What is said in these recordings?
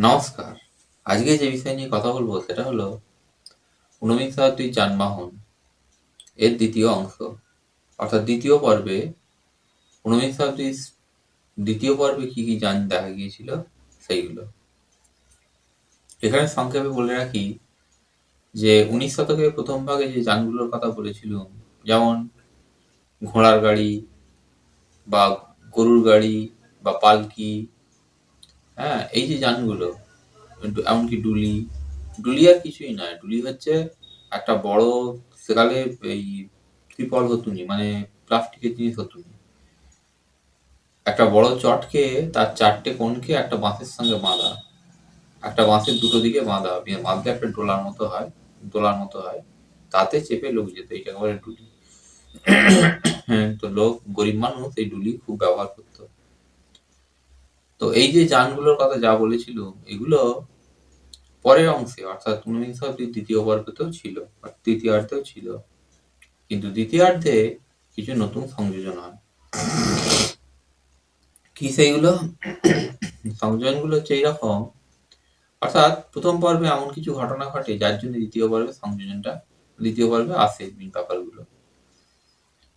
নমস্কার। আজকে যে বিষয় নিয়ে কথা বলবো সেটা হলো ঊনবিংশ শতাব্দীর যানবাহন এর দ্বিতীয় অংশ, অর্থাৎ দ্বিতীয় পর্বে ঊনবিংশ শতাব্দীর দ্বিতীয় পর্বে কি কি যান দেখা গিয়েছিল সেইগুলো। এখানে সংক্ষেপে বলে রাখি যে 19 শতকের প্রথম ভাগে যে যানগুলোর কথা বলেছিলাম, যেমন ঘোড়ার গাড়ি বা গরুর গাড়ি বা পালকি, হ্যাঁ, এই যে যানগুলো, এমনকি ডুলি আর কিছুই নয়। ডুলি হচ্ছে একটা বড়, সেকালে এই ত্রিপল হতুনি, মানে প্লাস্টিকের জিনিস হতুনি, একটা বড় চটকে তার 4টে কোণকে একটা বাঁশের সঙ্গে বাঁধা, একটা বাঁশের দুটো দিকে বাঁধা, বাঁধলে একটা দোলার মতো হয়, তাতে চেপে লোক যেত। এইটাকে বলে ডুলি। হ্যাঁ, তো লোক, গরিব মানুষ এই ডুলি খুব ব্যবহার করতো। তো এই যে যানগুলোর কথা যা বলেছিল, এগুলো পরের অংশে, অর্থাৎ ঊনবিংশ শতাব্দীর দ্বিতীয় পর্বতেও ছিল, তৃতীয়ার্ধেও ছিল, কিন্তু দ্বিতীয়ার্ধে কিছু নতুন সংযোজন হয়। কি সেইগুলো? সংযোজনগুলো হচ্ছে এইরকম, অর্থাৎ প্রথম পর্বে এমন কিছু ঘটনা ঘটে যার জন্য দ্বিতীয় পর্বে আসে ব্যাপারগুলো।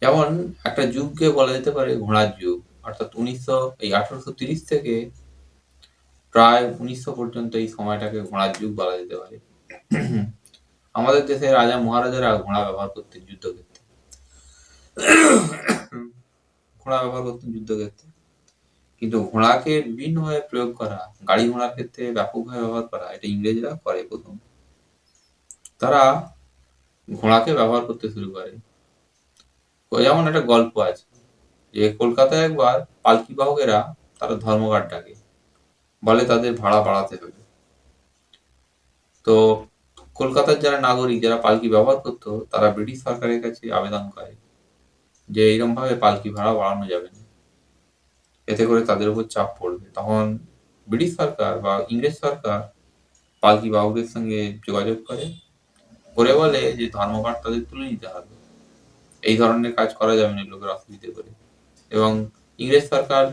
যেমন একটা যুগকে বলা যেতে পারে ঘোড়ার যুগ, অর্থাৎ 1830 থেকে প্রায় 1900 পর্যন্ত এই সময়টাকে ঘোড়ার যুগ বলা যেতে পারে। আমাদের দেশের রাজা মহারাজারা ঘোড়া ব্যবহার করতেন যুদ্ধক্ষেত্রে। কিন্তু ঘোড়াকে বিভিন্নভাবে প্রয়োগ করা, গাড়ি ঘোড়ার ক্ষেত্রে ব্যাপকভাবে ব্যবহার করা, এটা ইংরেজরা করে প্রথম। তারা ঘোড়াকে ব্যবহার করতে শুরু করে। যেমন একটা গল্প আছে যে কলকাতায় একবার পালকি বাহকেরা তারা ধর্মঘট ডাকে, বলে তাদের ভাড়া বাড়াতে হবে। তো কলকাতার যারা নাগরিক, যারা পালকি ব্যবহার করতো, তারা ব্রিটিশ সরকারের কাছে আবেদন করে যে এইরকম ভাবে পালকি ভাড়া বাড়ানো যাবে না, এতে করে তাদের উপর চাপ পড়বে। তখন ব্রিটিশ সরকার বা ইংরেজ সরকার পালকি বাহকের সঙ্গে যোগাযোগ করে বলে যে ধর্মঘট তাদের তুলে নিতে হবে, এই ধরনের কাজ করা যাবে না লোকের অসুবিধে করে। এবং ইংরেজ সরকার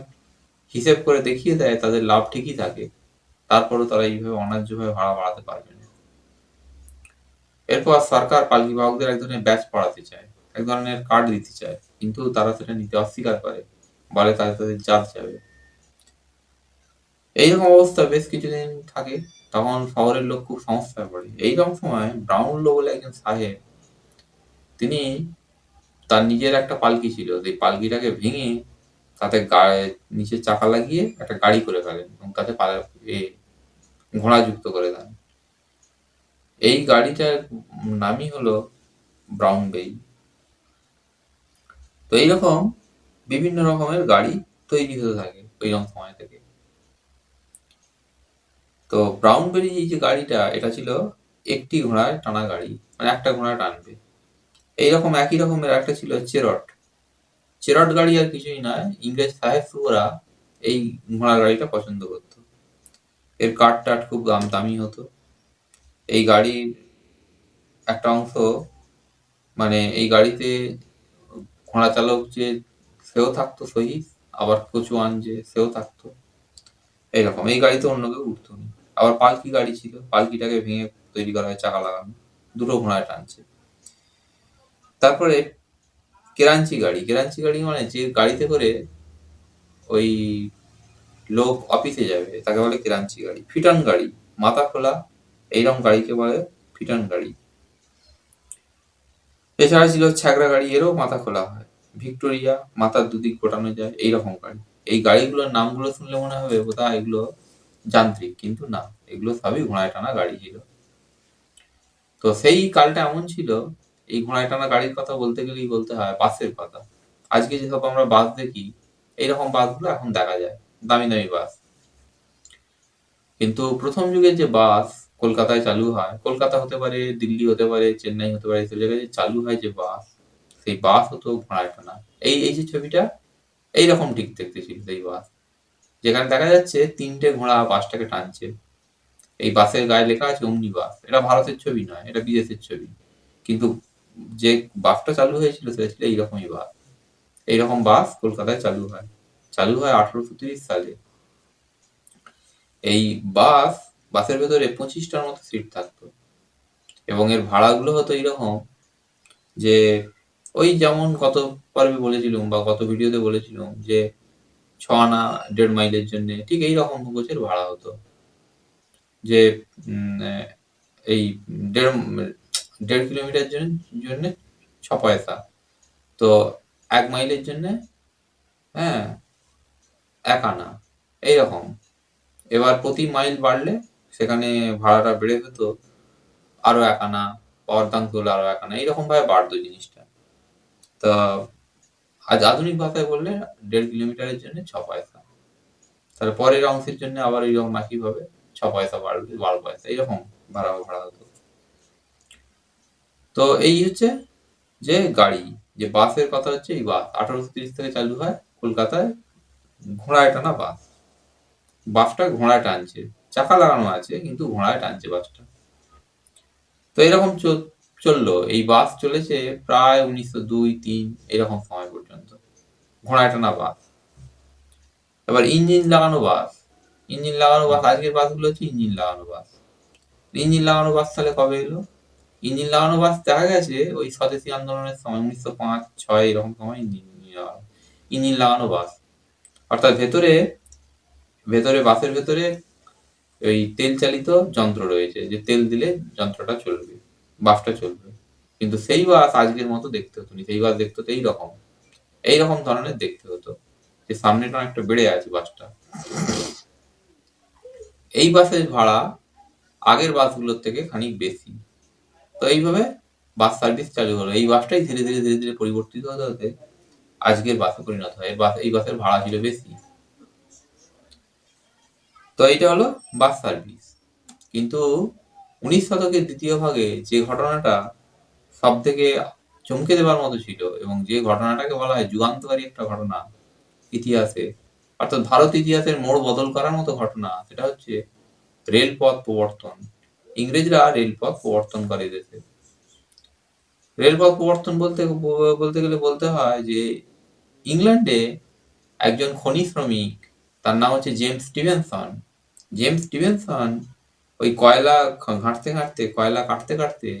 হিসেব করে দেখিয়ে দেয় তাদের লাভ ঠিকই থাকে, তারপরেও তারা এইভাবে অন্যায্যভাবে ভাড়া বাড়াতে পারবে না। এরপর সরকার পালকি বাহকদের এক ধরনের ব্যাচ পড়াতে চায়, এক ধরনের কার্ড দিতে চায়, কিন্তু তারা সেটা নিতে অস্বীকার করে, বলে তাদের জাত যাবে। এইরকম অবস্থা বেশ কিছুদিন থাকে। তখন শহরের লোক খুব সমস্যায় পড়ে। এইরকম সময় ব্রাউনলো বলে একজন সাহেব, তিনি তার নিজের একটা পালকি ছিল, সেই পালকিটাকে ভেঙে তাতে নিচে চাকা লাগিয়ে একটা গাড়ি করে ফেলেন এবং তাতে ঘোড়া যুক্ত করে দেন। এই গাড়িটার নামই হলো ব্রাউনবেই। তো এইরকম বিভিন্ন রকমের গাড়ি তৈরি হতে থাকে ওইরকম সময় থেকে। তো ব্রাউনবেরি এই যে গাড়িটা, এটা ছিল একটি ঘোড়ায় টানা গাড়ি, মানে একটা ঘোড়া টানবে। এইরকম একই রকমের একটা ছিল চেরট গাড়ি, আর কিছুই নয়, ইংরেজ সাহেব সুরা এই ঘোড়া গাড়িটা পছন্দ করত। এর কাঠ খুব দামি হতো। এই গাড়ির একটা অংশ, মানে এই গাড়িতে ঘোড়া চালক যে সেও থাকতো শহীদ, আবার কচুয়ান যে সেও থাকতো। এইরকম এই গাড়িতে অন্য কেউ উঠতো না। আবার পালকি গাড়ি ছিল, পালকিটাকে ভেঙে তৈরি করা হয়, চাকা লাগানো, দুটো ঘোড়ায় টানছে। তারপরে কেরাঞ্চি গাড়ি মানে যে গাড়িতে করে ওই লোক অফিসে যাবে তাকে বলে কেরাঞ্চি গাড়ি। ফিটন গাড়ি, মাথা খোলা, এইরকম গাড়িকে বলে ফিটন গাড়ি। এছাড়া ছিল ছ্যাগড়া গাড়ি, এরও মাথা খোলা হয়। ভিক্টোরিয়া, মাথার দুদিক গোটানো যায়, এইরকম গাড়ি। এই গাড়িগুলোর নামগুলো শুনলে মনে হবে বোধহয় এগুলো যান্ত্রিক, কিন্তু না, এগুলো সবই ঘোড়ায় টানা গাড়ি ছিল। তো সেই কালটা এমন ছিল, এই ঘোড়ায় টানা গাড়ির কথা বলতে গেলেই বলতে হয় বাসের কথা। আজকে যেসব আমরা বাস দেখি, এইরকম বাসগুলো এখন দেখা যায়, দামি দামি বাস। কিন্তু প্রথম যুগের যে বাস কলকাতায় চালু হয়, কলকাতা হতে পারে, দিল্লি হতে পারে, চেন্নাই হতে পারে, সব জায়গায় চালু হয় যে বাস, সেই বাস হতো ঘোড়ায় টানা। এই যে ছবিটা, এইরকম ঠিক দেখতে ছিল সেই বাস, যেখানে দেখা যাচ্ছে 3টে ঘোড়া বাসটাকে টানছে। এই বাসের গায়ে লেখা আছে অমনি বাস। এটা ভারতের ছবি নয়, এটা বিদেশের ছবি। কিন্তু যে বাসটা চালু হয়েছিল সেটা ছিল এইরকমই বাস। এইরকম বাস কলকাতায় চালু হয় 1830 সালে। এই বাসের ভেতরে 25টার মতো সিট থাকতো এবং এর ভাড়াগুলো হতো এইরকম যে ওই যেমন গত পর্বে বলেছিলাম বা গত ভিডিওতে বলেছিলাম যে 6 আনা 1.5 মাইলের জন্য ঠিক এইরকম গোছের ভাড়া হতো যে এই 1.5 কিলোমিটার জন্য 6 পয়সা, তো 1 মাইলের জন্য হ্যাঁ 1 আনা এইরকম। এবার প্রতি মাইল বাড়লে সেখানে ভাড়াটা বেড়ে হতো আরো 1 আনা, অর্ধাংশ হলে আরো 1 আনা, এইরকম ভাবে বাড়তো জিনিসটা। তা আজ আধুনিক ভাষায় বললে 1.5 কিলোমিটারের জন্য 6 পয়সা, তাহলে পরের অংশের জন্য আবার এইরকম একইভাবে 6 পয়সা বাড়বে, 12 পয়সা এইরকম ভাড়া হতো। তো এই হচ্ছে যে গাড়ি, যে বাসের কথা হচ্ছে এই বাস 1830 থেকে চালু হয় কলকাতায়, ঘোড়ায় টানা বাস। বাসটা ঘোড়ায় টানছে, চাকা লাগানো আছে কিন্তু ঘোড়ায় টানছে বাসটা। তো এরকম চললো, এই বাস চলেছে প্রায় 1902-3 এরকম সময় পর্যন্ত, ঘোড়ায় টানা বাস। এবার ইঞ্জিন লাগানো বাস, আজকের বাসগুলো হচ্ছে ইঞ্জিন লাগানো বাস। ইঞ্জিন লাগানো বাস তাহলে কবে এলো? ইঞ্জিন লাগানো বাস দেখা গেছে ওই স্বদেশী আন্দোলনের সময় 1905-06 এরকম সময় ইঞ্জিন লাগানো বাস, অর্থাৎ ভেতরে বাসের ভেতরে ওই তেল চালিত যন্ত্র রয়েছে, যে তেল দিলে যন্ত্রটা চলবে, বাসটা চলবে। কিন্তু সেই বাস আজকের মতো দেখতে হতো না, সেই বাস দেখতে হতো এইরকম ধরনের দেখতে হতো, যে সামনেটা একটা বেড়ে আছে বাসটা। এই বাসের ভাড়া আগের বাসগুলোর থেকে খানিক বেশি। তো এইভাবে বাস সার্ভিস চালু হলো। এই বাসটাই ধীরে ধীরে পরিবর্তিত হতে হতে আজকের বাসে পরিণত হয়। এই বাসের ভাড়া ছিল বেশি। তো এইটা হলো বাস সার্ভিস। কিন্তু 19 শতকের দ্বিতীয় ভাগে যে ঘটনাটা সব থেকে চমকে দেওয়ার মতো ছিল এবং যে ঘটনাটাকে বলা হয় যুগান্তকারী একটা ঘটনা ইতিহাসে, অর্থাৎ ভারত ইতিহাসের মোড় বদল করার মতো ঘটনা, সেটা হচ্ছে রেলপথ প্রবর্তন। ইংরেজরা রেলপথ প্রবর্তন করে দেশে। রেলপথ প্রবর্তন বলতে গেলে বলতে হয় যে ইংল্যান্ডে একজন খনি শ্রমিক, তার নাম হচ্ছে জেমস স্টিভেনসন ওই কয়লা কাটতে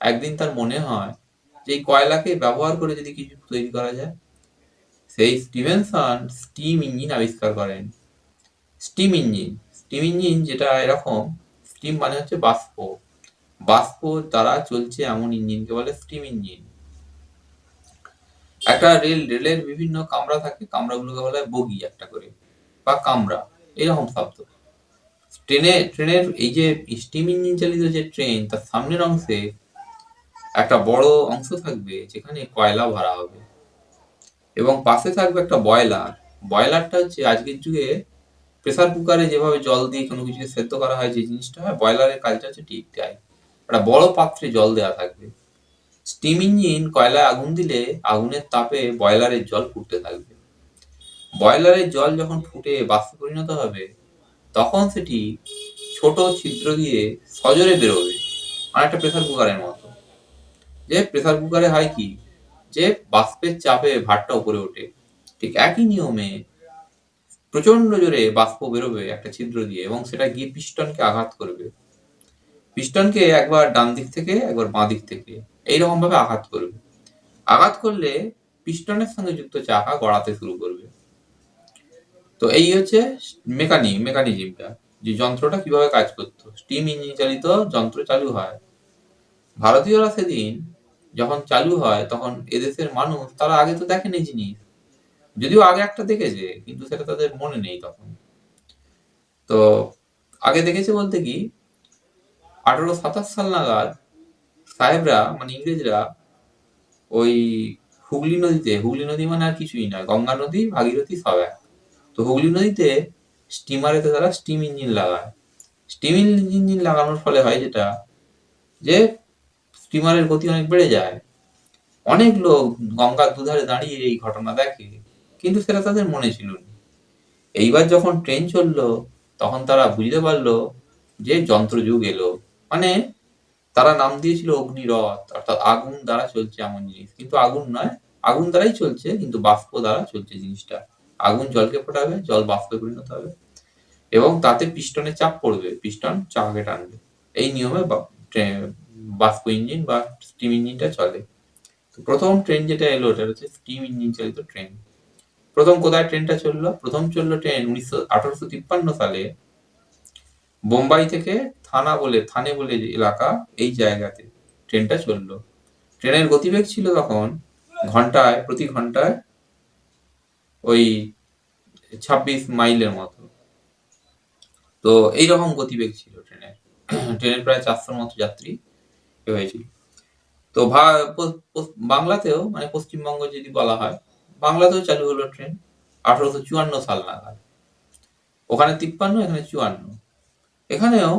একদিন তার মনে হয় যে এই কয়লাকে ব্যবহার করে যদি কিছু তৈরি করা যায়। সেই স্টিভেনসন স্টিম ইঞ্জিন আবিষ্কার করেন। স্টিম ইঞ্জিন যেটা এরকম, স্টিম মানে হচ্ছে বাষ্প দ্বারা চলছে এমন ইঞ্জিনকে বলে স্টিম ইঞ্জিন। একটা রেলের বিভিন্ন কামরা থাকে, কামরাগুলোকে বলা হয় বগি একটা করে বা কামরা, এরকম শব্দ। ট্রেনের এই যে স্টিম ইঞ্জিন চালিত যে ট্রেন, তার সামনের অংশে একটা বড় অংশ থাকবে যেখানে কয়লা ভরা হবে এবং পাশে থাকবে একটা বয়লারটা হচ্ছে আজকের যুগে প্রেসার কুকারে যেভাবে জল দিয়ে কোনো কিছু সেদ্ধ করা হয়, যে জিনিসটা হয়, বয়লারের কাজটা হচ্ছে ঠিক তাই। একটা বড় পাত্রে জল দেওয়া থাকবে। স্টিম ইঞ্জিন কয়লায় আগুন দিলে আগুনের তাপে বয়লারের জল ফুটতে থাকবে। বয়লারের জল যখন ফুটে বাষ্পে পরিণত হবে, তখন সেটি ছোট ছিদ্র দিয়ে সজোরে বেরোবে, অনেকটা প্রেসার কুকারের মতো। যে প্রেসার কুকারে হয় কি, যে বাষ্পের চাপে ভাতটা উপরে ওঠে, ঠিক একই নিয়মে প্রচন্ড জোরে বাষ্প বেরোবে একটা ছিদ্র দিয়ে এবং সেটা গিয়ে পিস্টনকে আঘাত করবে। পিস্টনকে একবার ডান দিক থেকে একবার বাঁ দিক থেকে এইরকম ভাবে আঘাত করবে। আঘাত করলে পিস্টনের সঙ্গে যুক্ত চাকা গড়াতে শুরু করবে। তো এই হচ্ছে মেকানিজমটা, যে যন্ত্রটা কিভাবে কাজ করতো। স্টিম ইঞ্জিন চালিত যন্ত্র চালু হয়। ভারতীয়রা সেদিন যখন চালু হয়, তখন এদেশের মানুষ তারা আগে তো দেখেনি জিনিস, যদিও আগে একটা দেখেছে কিন্তু সেটা তাদের মনে নেই তখন। তো আগে দেখেছে বলতে কি, 1827 সাল নাগাদ সাহেবরা মানে ইংরেজরা ওই হুগলি নদী মানে আর কিছুই না, গঙ্গা নদী ভাগীরথী সব এক। তো হুগলি নদীতে স্টিমারেতে তারা স্টিম ইঞ্জিন লাগায়। স্টিম ইঞ্জিন লাগানোর ফলে হয় যেটা, যে স্টিমারের গতি অনেক বেড়ে যায়। অনেক লোক গঙ্গার দুধারে দাঁড়িয়ে এই ঘটনা দেখে, কিন্তু সেটা তাদের মনে ছিল না। এইবার যখন ট্রেন চললো, তখন তারা বুঝতে পারলো যে যন্ত্রযুগ এলো। মানে তারা নাম দিয়েছিল অগ্নিরথ, অর্থাৎ আগুন দ্বারা চলছে এমন জিনিস, কিন্তু আগুন নয়, আগুন দ্বারাই চলছে কিন্তু বাষ্প দ্বারা চলছে জিনিসটা। আগুন জলকে ফোটাবে, জল বাষ্পে পরিণত হবে। এবং তাতে পিস্টনের চাপ পড়বে, পিস্টন চাকাকে টানবে। এই নিয়মে বাষ্প ইঞ্জিন বা স্টিম ইঞ্জিনটা চলে। তো প্রথম ট্রেন যেটা এলো ওটা হচ্ছে স্টিম ইঞ্জিন চালিত ট্রেন। প্রথম কোথায় ট্রেনটা চললো? প্রথম চললো ট্রেন 1853 সালে বোম্বাই থেকে থানে বলে যে এলাকা, এই জায়গাতে ট্রেনটা চললো। ট্রেনের গতিবেগ ছিল তখন প্রতি ঘন্টায় ওই 26 মাইলের মতো। তো এইরকম গতিবেগ ছিল ট্রেনের। ট্রেনের প্রায় 400 মতো যাত্রী হয়েছিল। তো বাংলাতেও, মানে পশ্চিমবঙ্গ যদি বলা হয়, বাংলাতেও চালু হলো ট্রেন 1854 সাল নাগাদ। ওখানে 53, এখানে 54। এখানেও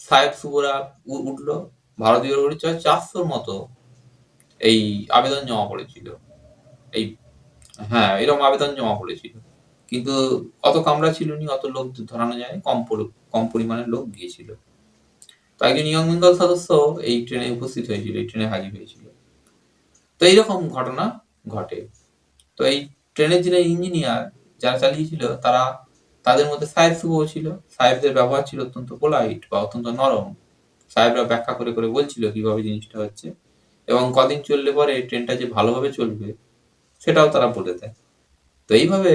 সাহেব সুবরা উঠলো। ভারতীয় পরিচয় 400 মতো এই আবেদন জমা পড়েছিল। এই হ্যাঁ, এরকম আবেদন জমা পড়েছিল। কিন্তু অত কামরা ছিল নি, অত লোক ধরানো যায়, কম পরিমাণের লোক গিয়েছিল। তো একজন ইয়ং বেঙ্গল সদস্য এই ট্রেনে উপস্থিত হয়েছিল, এই ট্রেনে হাজির হয়েছিল। তো এইরকম ঘটনা ঘটে। তো এই ট্রেনের যিনি ইঞ্জিনিয়ার যারা চালিয়েছিল, তাদের মধ্যে সাহেব সুবও ছিল। সাহেবদের ব্যবহার ছিল অত্যন্ত পোলাইট বা অত্যন্ত নরম। সাহেবরা ব্যাখ্যা করে করে বলছিল কিভাবে জিনিসটা হচ্ছে, এবং কদিন চললে পরে ট্রেনটা যে ভালোভাবে চলবে সেটাও তারা বলে দেয়। তো এইভাবে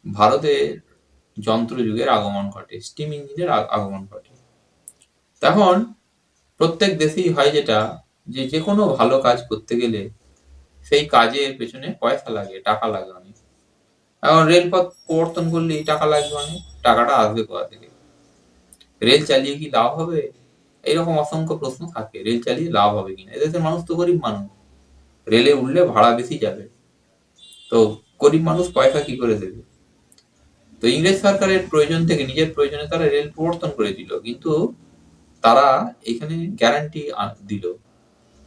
ভারতে যন্ত্র যুগের আগমন ঘটে, স্টিম ইঞ্জিনের আগমন ঘটে। তখন প্রত্যেক দেশেই হয় যেটা, যে কোনো ভালো কাজ করতে গেলে সেই কাজের পেছনে পয়সা লাগে, টাকা লাগে অনেক। এখন রেলপথ প্রবর্তন করলেই টাকা লাগবে অনেক, টাকাটা আসবে কোথা থেকে? রেল চালিয়ে কি লাভ হবে? এইরকম অসংখ্য প্রশ্ন থাকে, রেল চালিয়ে লাভ হবে কিনা। এদেশের মানুষ তো গরিব মানুষ, রেলে উঠলে ভাড়া বেশি যাবে, তো গরিব মানুষ পয়সা কি করে দেবে? তো ইংরেজ সরকারের প্রয়োজন থেকে, নিজের প্রয়োজনে তারা রেল প্রবর্তন করেছিল, কিন্তু তারা এখানে গ্যারান্টি দিল,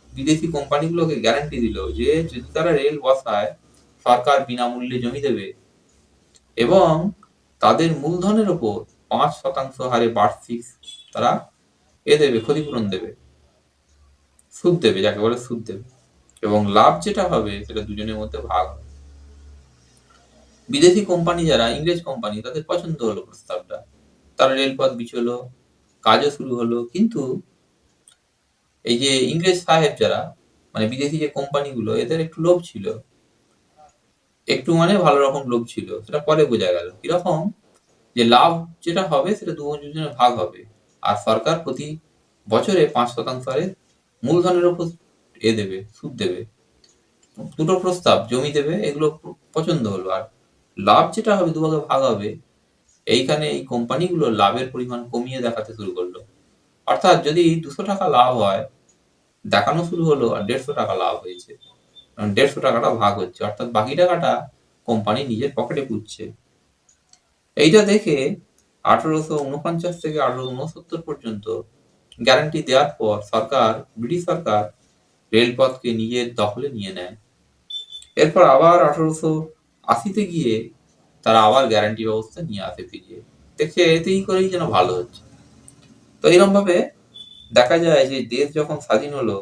বিদেশি কোম্পানিগুলোকে গ্যারান্টি দিল যে যদি তারা রেল বসায় সরকার বিনামূল্যে জমি দেবে এবং তাদের মূলধনের ওপর 5% হারে বার্ষিক তারা দেবে, ক্ষতিপূরণ দেবে, সুদ দেবে, যাকে বলে সুদ দেবে, এবং লাভ যেটা হবে সেটা দুজনের মধ্যে ভাগ হবে। বিদেশি কোম্পানি যারা, ইংরেজ কোম্পানি, তাদের পছন্দ হলো প্রস্তাবটা। তারা রেলপথ বিছলো, কাজও শুরু হলো। কিন্তু এই যে ইংরেজ সাহেব যারা, মানে বিদেশি যে কোম্পানিগুলো, এদের একটু লোভ ছিল, একটু মানে ভালো রকম লোভ ছিল। সেটা পরে বোঝা গেল কিরকম, যে লাভ যেটা হবে সেটা দুজনের ভাগ হবে, আর সরকার প্রতি বছরে 5% হারে মূলধনের উপর দেবে, সুদ দেবে। দুটো প্রস্তাব, জমি দেবে, এগুলো পছন্দ হলো। আর লাভ যেটা হবে দুভাগে ভাগ হবে, এইখানে এই কোম্পানিগুলো লাভের পরিমাণ কমিয়ে দেখাতে শুরু করলো। অর্থাৎ যদি 200 টাকা লাভ হয়, দেখানো শুরু হলো আর 150 টাকা লাভ হয়েছে, 150 টাকাটা ভাগ হচ্ছে, অর্থাৎ বাকি টাকাটা কোম্পানি নিজের পকেটে পুচ্ছে। এইটা দেখে 1849 থেকে 1869 পর্যন্ত গ্যারান্টি দেওয়ার পর ব্রিটিশ সরকার রেলপথকে নিজের দখলে নিয়ে নেয়। এরপর আবার 1880-তে গিয়ে তারা আবার গ্যারান্টি ব্যবস্থা নিয়ে আসে ফিরিয়ে, দেখছে এতেই করেই যেন ভালো হচ্ছে। তো এরকম ভাবে দেখা যায় যে দেশ যখন স্বাধীন হলো,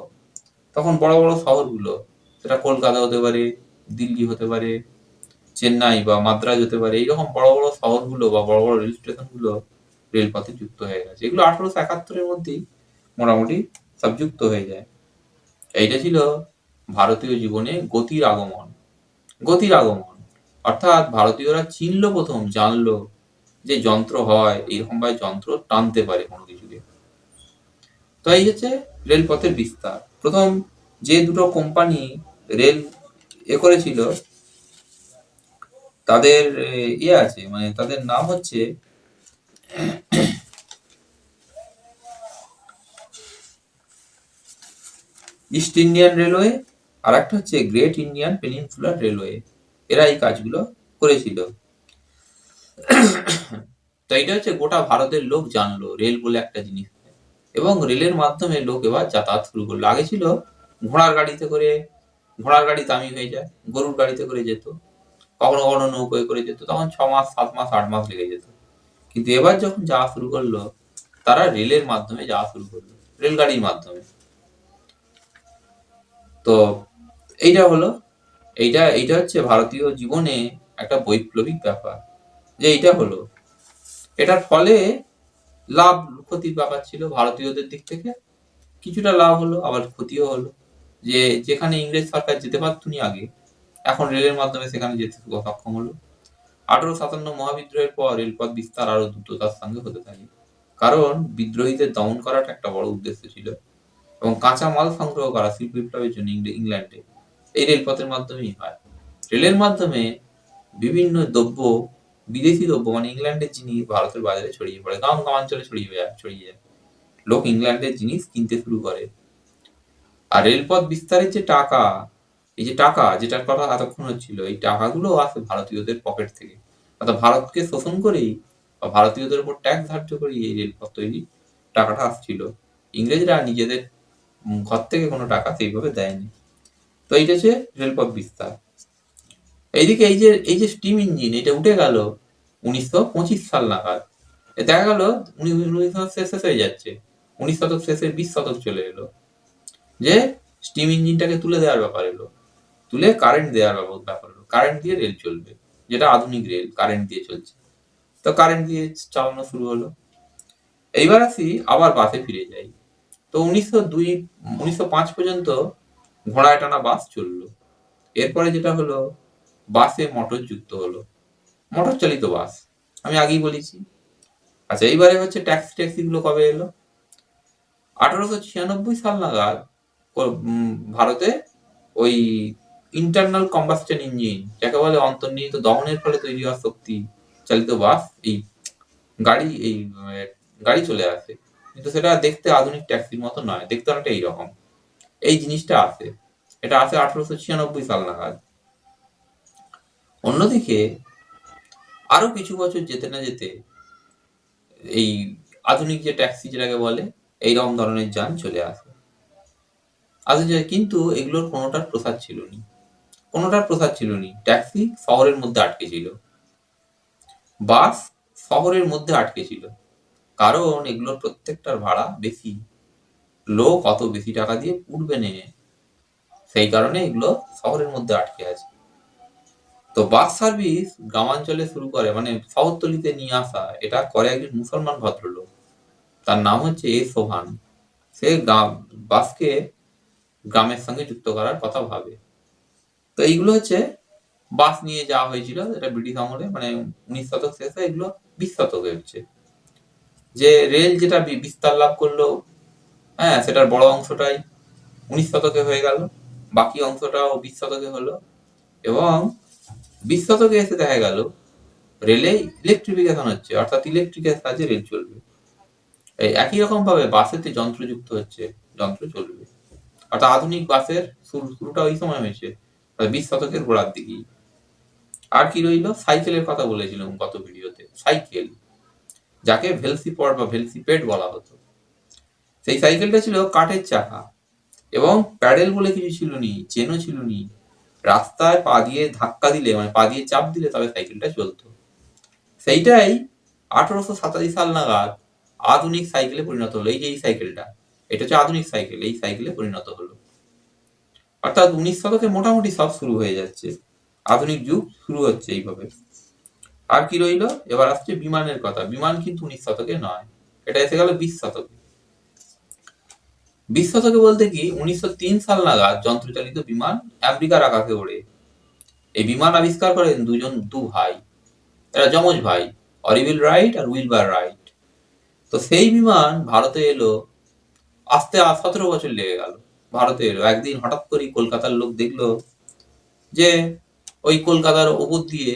তখন বড় বড় শহরগুলো, সেটা কলকাতা হতে পারে, দিল্লি হতে পারে, চেন্নাই বা মাদ্রাজ হতে পারে, এইরকম বড় বড় শহরগুলো বা বড় বড় রেল স্টেশনগুলো রেলপথে যুক্ত হয়ে গেছে। এগুলো 1871-এর মধ্যেই মোটামুটি সব যুক্ত হয়ে যায়। এইটা ছিল ভারতীয় জীবনে গতির আগমন। গতির আগমন অর্থাৎ ভারতীয়রা চিনলো, প্রথম জানলো যে যন্ত্র হয়, এরকম ভাবে যন্ত্র টানতে পারে কোনো কিছুকে। তো এই হচ্ছে রেলপথের বিস্তার। প্রথম যে দুটো কোম্পানি রেল করেছিল, তাদের আছে, মানে তাদের নাম হচ্ছে ইস্ট ইন্ডিয়ান রেলওয়ে, আর একটা হচ্ছে গ্রেট ইন্ডিয়ান পেনিনসুলার রেলওয়ে। এরা এই কাজগুলো করেছিল। তো এটা হচ্ছে গোটা ভারতের লোক জানলো রেল বলে একটা জিনিস, এবং রেলের মাধ্যমে লোক এবার যাতায়াত শুরু করলো। আগে ছিল ঘোড়ার গাড়িতে করে, ঘোড়ার গাড়ি দামি হয়ে যায়, গরুর গাড়িতে করে যেত, কখনো কখনো নৌকোয় করে যেত, তখন 6 মাস 7 মাস 8 মাস লেগে যেত। কিন্তু এবার যখন যাওয়া শুরু করলো, তারা রেলের মাধ্যমে যাওয়া শুরু করলো, রেলগাড়ির মাধ্যমে। তো এইটা হলো, এইটা হচ্ছে ভারতীয় জীবনে একটা বৈপ্লবিক ব্যাপার, যে এইটা হলো এটার ফলে লাভ ক্ষতির ব্যাপার ছিল ভারতীয়দের দিক থেকে। কিছুটা লাভ হলো, আবার ক্ষতিও হলো। যে যেখানে ইংরেজ সরকার যেতে পারতনি আগে, এখন রেলের মাধ্যমে সেখানে যেতে সক্ষম হলো। 1857 মহাবিদ্রোহের পর রেলপথ বিস্তার আরো দ্রুততার সঙ্গে হতে থাকে। কারণ বিদ্রোহীদের দমন করাটা একটা বড় উদ্দেশ্য ছিল এবং কাঁচা মাল সংগ্রহ করা শিল্প বিপ্লবের জন্য ইংল্যান্ডে এই রেলপথের মাধ্যমেই হয়। রেলের মাধ্যমে বিভিন্ন দ্রব্য, বিদেশি দ্রব্য মানে ইংল্যান্ডের জিনিস ভারতের বাজারে ছড়িয়ে পড়ে, গ্রামাঞ্চলে ছড়িয়ে যায়। লোক ইংল্যান্ডের জিনিস কিনতে শুরু করে। আর রেলপথ বিস্তারের যে টাকা, এই যে টাকা যেটার কথা এতক্ষণ হচ্ছিল, এই টাকাগুলো আসে ভারতীয়দের পকেট থেকে। অর্থাৎ ভারতকে শোষণ করেই বা ভারতীয়দের উপর ট্যাক্স ধার্য করেই এই রেলপথ তৈরি টাকাটা আসছিল। ইংরেজরা নিজেদের ঘর থেকে কোনো টাকা সেইভাবে দেয়নি। তো এইটা হচ্ছে রেলপথ বিস্তার। এইদিকে এই যে স্টিম ইঞ্জিন, এটা উঠে গেল 1925 সাল নাগাদ। দেখা গেল 19 শেষ হয়ে যাচ্ছে, 19 শতক শেষে 20 শতক চলে এলো, যে স্টিম ইঞ্জিনটাকে তুলে দেওয়ার ব্যাপার এলো, তুলে কারেন্ট দেওয়ার ব্যাপার এলো। কারেন্ট দিয়ে রেল চলবে, যেটা আধুনিক রেল কারেন্ট দিয়ে চলছে। তো কারেন্ট দিয়ে চালানো শুরু হলো। এইবার আসি আবার বাসে ফিরে যাই। তো 1905 পর্যন্ত ঘোড়ায় টানা বাস চললো। এরপরে যেটা হলো, বাসে মোটর যুক্ত হলো, মোটর চালিত বাস, আমি আগেই বলেছি। আচ্ছা, এইবারে হচ্ছে ট্যাক্সি গুলো কবে এলো? 1896 সাল নাগাদ ভারতে ওই ইন্টারনাল কম্বাস্টন ইঞ্জিন, যাকে বলে অন্তর্নিহিত দহনের ফলে তৈরি হওয়া শক্তি চালিত বাস, গাড়ি চলে আসে। কিন্তু সেটা দেখতে আধুনিক ট্যাক্সির মতো নয়, দেখতে অনেকটা এইরকম। এই জিনিসটা আসে, এটা আসে 1896 সাল নাগাদ। অন্যদিকে আরো কিছু বছর যেতে না যেতে এই আধুনিক যে ট্যাক্সি যেটাকে বলে, এইরকম ধরনের যান চলে আসে। কিন্তু এগুলোর কোনোটার প্রসার ছিল নি। ট্যাক্সি শহরের মধ্যে আটকে ছিল, বাস শহরের মধ্যে আটকে ছিল, কারণ এগুলোর প্রত্যেকটার ভাড়া বেশি। লোক অত বেশি টাকা দিয়ে উঠবে না, সেই কারণে এগুলো শহরের মধ্যে আটকে আছে। তো বাস সার্ভিস গ্রামাঞ্চলে শুরু করে, মানে শহরতলিতে নিয়ে আসা, এটা করে একজন মুসলমান ভদ্রলোক, তার নাম হচ্ছে সোভান। সে বাসকে গ্রামের সঙ্গে যুক্ত করার কথা ভাবে। তো এইগুলো হচ্ছে বাস নিয়ে যাওয়া হয়েছিল, এটা ব্রিটিশ আমলে, মানে 19 শতক শেষে, এগুলো 20 শতকে হচ্ছে। যে রেল যেটা বিস্তার লাভ করলো, হ্যাঁ, সেটার বড় অংশটাই 19 শতকে হয়ে গেল, বাকি অংশটাও 20 শতকে হলো। এবং 20 শতকে এসে দেখা গেল রেলে ইলেকট্রিফিকেশন হচ্ছে, অর্থাৎ ইলেকট্রিকের সাহায্যে রেল চলবে। এই একই রকম ভাবে বাসেতে যন্ত্র যুক্ত হচ্ছে, যন্ত্র চলবে। অর্থাৎ আধুনিক বাসের শুরুটা ওই সময় হয়েছে, 20 শতকের গোড়ার দিকেই। আর কি রইল, সাইকেলের কথা বলেছিলাম গত ভিডিওতে। সাইকেল, যাকে ভেলসিপড বা ভেলসিপেড বলা হতো, সেই সাইকেলটা ছিল কাঠের চাকা এবং প্যাডেল বলে কিছু ছিল নি, চেনও ছিল নি। রাস্তায় পা দিয়ে ধাক্কা দিলে, মানে পা দিয়ে চাপ দিলে তবে সাইকেলটা চলতো। সেইটাই 1887 সাল নাগাদ আধুনিক সাইকেলে পরিণত হলো। এই যে এই সাইকেলটা, এটা হচ্ছে আধুনিক সাইকেল, এই সাইকেলে পরিণত হলো। অর্থাৎ 19 শতকে মোটামুটি সব শুরু হয়ে যাচ্ছে, আধুনিক যুগ শুরু হচ্ছে এইভাবে। আর কি রইল, এবার আসছে বিমানের কথা। বিমান কিন্তু 19 শতকে নয়, এটা এসে গেল 20 শতকে। 20 শতকে বলতে কি, 1903 সাল নাগাদ যন্ত্রচালিত বিমান আমেরিকার আকাশে ওড়ে। এই বিমান আবিষ্কার করেন দু ভাই, এরা যমজ ভাই, অরিভিল রাইট আর উইলবার রাইট। তো সেই বিমান ভারতে এলো, আসতে 17 বছর লেগে গেল ভারতে এলো। একদিন হঠাৎ করেই কলকাতার লোক দেখলো যে ওই কলকাতার ওপর দিয়ে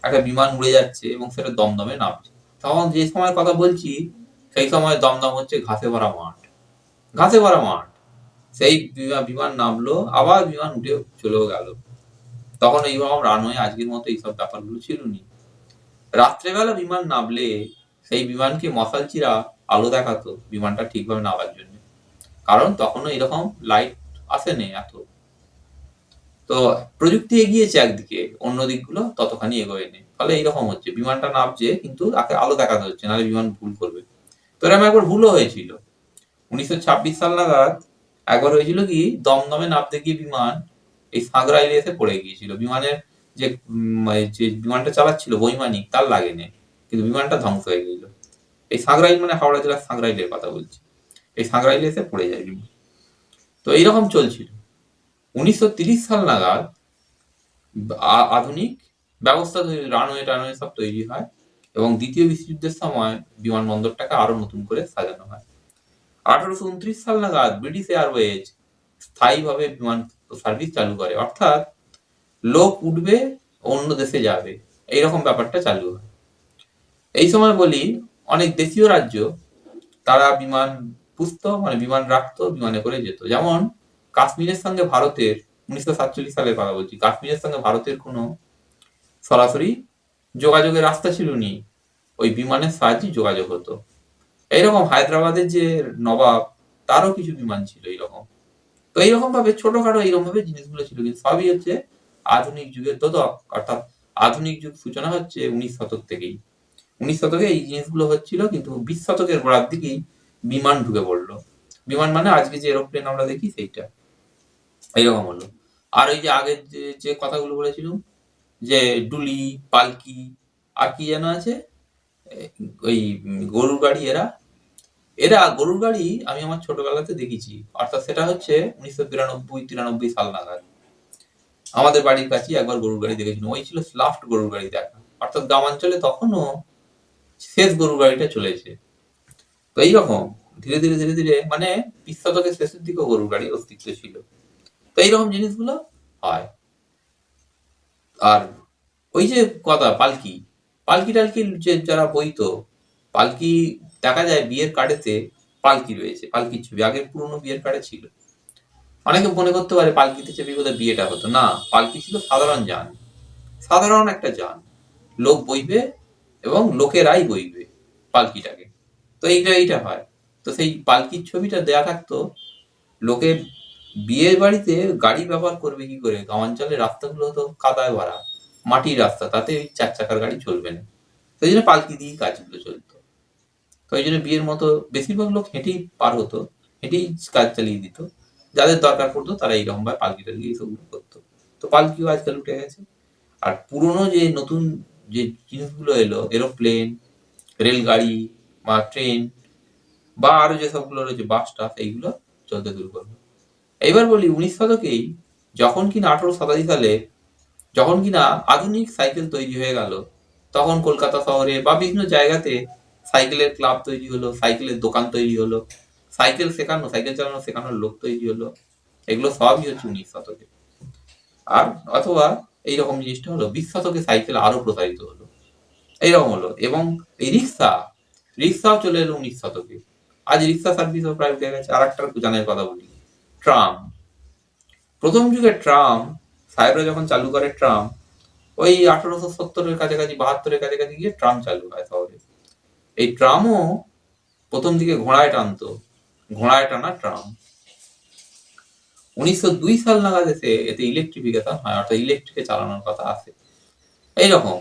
একটা বিমান উড়ে যাচ্ছে এবং সেটা দমদমে নামছে। তখন যে সময় কথা বলছি, সেই সময় দমদম হচ্ছে ঘাসে ভরা মাঠ। সেই বিমান নামলো, আবার বিমান উঠে চলেও গেল। তখন এইরকম রানওয়ে আজকের মতো এইসব ব্যাপারগুলো ছিল নি। রাত্রেবেলা বিমান নামলে সেই বিমানকে মশাল চিরা আলো দেখাতো বিমানটা ঠিকভাবে নামার জন্য, কারণ তখনও এরকম লাইট আসেনি এত। তো প্রযুক্তি এগিয়েছে একদিকে, অন্য দিকগুলো ততখানি এগোয়নি, ফলে এইরকম হচ্ছে বিমানটা নামছে কিন্তু তাকে আলো দেখাতে হচ্ছে, নাহলে বিমান ভুল করবে। তো এরকম একবার ভুলও হয়েছিল 1926 সাল নাগাদ। একবার হয়েছিল কি, দমদমে নামতে গিয়ে বিমান এই সাঁকরাইলে এসে পড়ে গিয়েছিল। বিমানের যে বিমানটা চালাচ্ছিল বৈমানিক, তার লাগেনি, কিন্তু বিমানটা ধ্বংস হয়ে গেল। এই সাঁকরাইল মানে হাওড়া জেলার সাঁকরাইলের কথা বলছি। এই সাঁকরাইলে এসে পড়ে যায় বিমান। তো এইরকম চলছিল। 1930 সাল নাগাদ আধুনিক ব্যবস্থা রানওয়ে টানওয়ে সব তৈরি হয় এবং দ্বিতীয় বিশ্বযুদ্ধের সময় বিমানবন্দরটাকে আরো নতুন করে সাজানো হয়। 1829 সাল নাগাদ ব্রিটিশ এয়ারওয়েজ স্থায়ীভাবে বিমান সার্ভিস চালু করে, অর্থাৎ লোক উঠবে অন্য দেশে যাবে, এইরকম ব্যাপারটা চালু হয়। এই সময় বলি অনেক দেশীয় রাজ্য তারা বিমান পুষত, মানে বিমান রাখতো, বিমানে করে যেত। যেমন কাশ্মীরের সঙ্গে ভারতের 1947 সালের কথা বলছি, কাশ্মীরের সঙ্গে ভারতের কোনো সরাসরি যোগাযোগের রাস্তা ছিল নি, ওই বিমানের সাহায্যে যোগাযোগ হতো। এইরকম হায়দ্রাবাদের যে নবাব তারও কিছু বিমান ছিল এইরকম। তো এইরকম ভাবে ছোটখাটো এইরকম ভাবে জিনিসগুলো ছিল, কিন্তু সবই হচ্ছে আধুনিক যুগের দোদক, অর্থাৎ আধুনিক যুগ সূচনা হচ্ছে 19 শতক থেকেই। 19 শতকে এই জিনিসগুলো হচ্ছিল, কিন্তু 20 শতকের গোড়ার দিকেই বিমান ঢুকে পড়লো। বিমান মানে আজকে যে এরোপ্লেন আমরা দেখি সেইটা, এইরকম হলো। আর ওই যে আগের যে কথাগুলো বলেছিলাম, যে ডুলি, পালকি, আর কি যেন আছে, ওই গরুর গাড়ি, এরা গরুর গাড়ি আমি আমার ছোটবেলাতে দেখেছি, অর্থাৎ সেটা হচ্ছে 1992-93 সাল নাগাদ আমাদের বাড়ির কাছে একবার গরুর গাড়ি দেখেছিলাম। ওই ছিল লাস্ট গরুর গাড়ি দেখা, অর্থাৎ গ্রামাঞ্চলে তখনও শেষ গরুর গাড়িটা চলেছে। তো এইরকম ধীরে ধীরে ধীরে ধীরে মানে 20 শতকের শেষের দিকে গরুর গাড়ির অস্তিত্ব ছিল। তো এইরকম জিনিসগুলো হয়। আর ওই যে কথা পালকি টালকি যে যারা বইতো, পালকি দেখা যায় বিয়ের কার্ডেতে পালকি রয়েছে, পালকির ছবি আগের পুরনো বিয়ের কার্ডে ছিল। অনেকে মনে করতে পারে পালকিতে চেপে বোধহয় বিয়েটা হতো, না, পালকি ছিল সাধারণ যান, সাধারণ একটা যান, লোক বইবে এবং লোকেরাই বইবে পালকিটাকে। তো এইটা হয়। তো সেই পালকির ছবিটা দেয়া থাকতো। লোকে বিয়ের বাড়িতে গাড়ি ব্যবহার করবে কি করে, গ্রামাঞ্চলের রাস্তাগুলো তো কাদায় ভরা, মাটির রাস্তা, তাতে ওই 4 চাকার গাড়ি চলবে না, সেই জন্য পালকি দিয়েই কাজগুলো চলতো। তো এই জন্য বিয়ের মতো বেশিরভাগ লোক হেঁটেই পার হতো, হেঁটেই কাজ চালিয়ে দিত। যাদের দরকার পড়তো তারা এইরকম ভাবে পালকি টালকি এইসবগুলো করতো। তো পালকিও আজকাল উঠে গেছে। আর পুরনো যে নতুন যে জিনিসগুলো এলো, এরোপ্লেন, রেলগাড়ি বা ট্রেন বা আরো যে সবগুলো রয়েছে, বাস টাস, এইগুলো চলতে শুরু করলো। এইবার বলি 19 শতকেই যখন কিনা 18 শতাব্দী সালে যখন কিনা আধুনিক সাইকেল তৈরি হয়ে গেল, তখন কলকাতা শহরে বা বিভিন্ন জায়গাতে সাইকেলের ক্লাব তৈরি হলো, সাইকেলের দোকান তৈরি হলো, সাইকেল চালানো শেখানোর লোক তৈরি হলো। এগুলো সবই হচ্ছে 19 শতকে। আর অথবা এইরকম জিনিসটা হলো 20 শতকে সাইকেল আরো প্রসারিত হলো, এইরকম হলো। এবং এই রিক্সাও চলে এলো 19 শতকে। আজ রিক্সা সার্ভিসও প্রায় উঠে গেছে। আর একটা জানের কথা বলি, ট্রাম। প্রথম যুগে ট্রাম সাহেবরা যখন চালু করে ট্রাম, ওই 1870-এর কাছাকাছি, 72-এর কাছাকাছি গিয়ে ট্রাম চালু হয় শহরে। এই ট্রামও প্রথম দিকে ঘোড়ায় টানতো, ঘোড়ায় টানা ট্রাম। 1902 সাল নাগাদ এতে ইলেকট্রিফিকেশন হয়, অর্থাৎ ইলেকট্রিকে চালানোর কথা আসে। এইরকম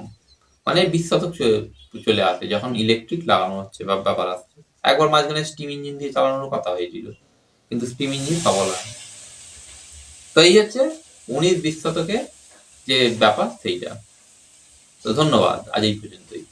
মানে 20 শতক চলে আসে যখন ইলেকট্রিক লাগানো হচ্ছে বা ব্যাপার আসছে। একবার মাঝখানে স্টিম ইঞ্জিন দিয়ে চালানোর কথা হয়েছিল, কিন্তু স্টিম ইঞ্জিন সফল হয়। তো এই হচ্ছে 19-20 শতকে যে ব্যাপার সেইটা। তো ধন্যবাদ, আজ এই পর্যন্তই।